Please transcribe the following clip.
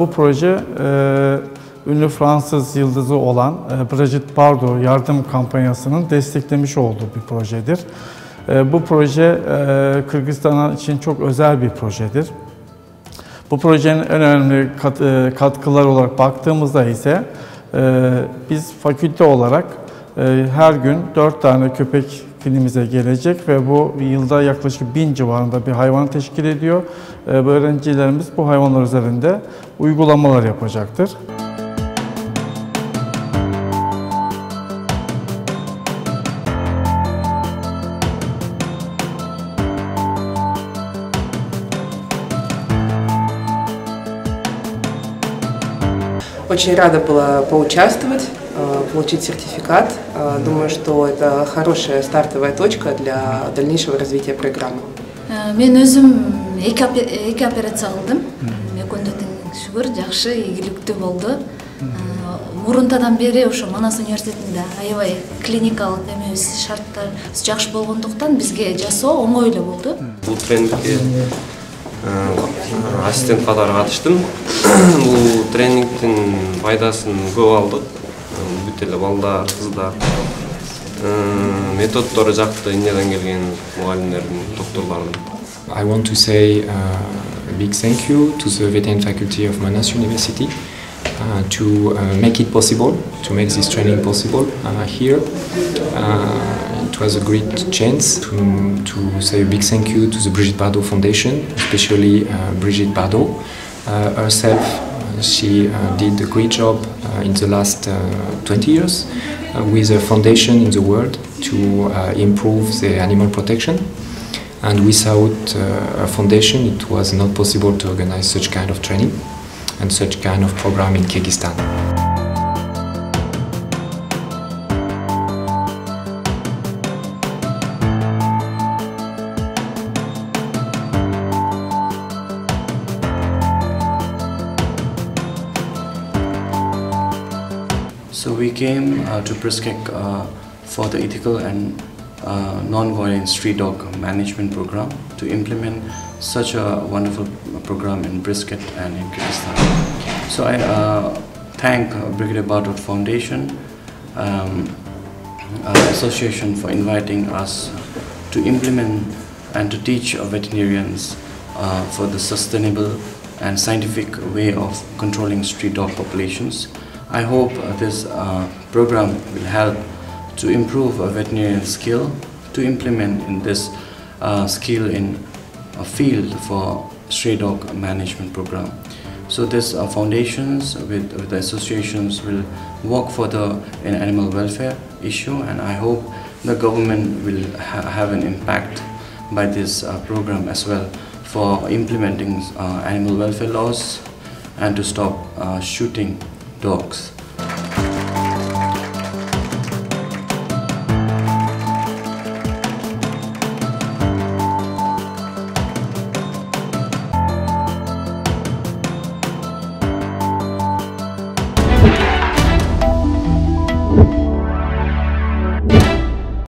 Bu proje ünlü Fransız yıldızı olan Brigitte Bardot yardım kampanyasının desteklemiş olduğu bir projedir. Bu proje Kırgızistan için çok özel bir projedir. Bu projenin en önemli katkıları olarak baktığımızda ise biz fakülte olarak her gün 4 tane köpek kliniğimize gelecek ve bu yılda yaklaşık 1000 civarında bir hayvanı teşkil ediyor. Öğrencilerimiz bu hayvanlar üzerinde uygulamalar yapacaktır. Очень рада была поучаствовать, получить сертификат. Думаю, что это хорошая стартовая точка для дальнейшего развития программы. Мен өзüm эки операция кылдым. Экөөндө тең шүгүр, жакшы, ийгиликтүү болду. Мурунтадан бери ошо Манас университетинде аябай клиникалык эмебиз шарттарыбыз жакшы болгондуктан бизге жасоо оңой эле болду. Бул тренингге ассистент катары катыштым. Бул тренингдин пайдасын көп алдык. Бүт эле балдар, кыздар, методдору жакты Индиядан келген мугалимдердин, докторлордун. I want to say a big thank you to the veterinary faculty of Manas University to make it possible, to make this training possible here. It was a great chance to say a big thank you to the Brigitte Bardot Foundation, especially Brigitte Bardot herself. She did a great job in the last 20 years with a foundation in the world to improve the animal protection. And without a foundation, it was not possible to organize such kind of training and such kind of program in Kyrgyzstan. So we came to Bishkek for the ethical and non-violent street dog management program to implement such a wonderful program in Bishkek and in Kyrgyzstan. So I thank Brigitte Bardot Foundation Association for inviting us to implement and to teach veterinarians for the sustainable and scientific way of controlling street dog populations. I hope this program will help to improve a veterinarian skill, to implement in this skill in a field for stray dog management program. So this foundations with the associations will work further in animal welfare issue, and I hope the government will have an impact by this program as well for implementing animal welfare laws and to stop shooting dogs.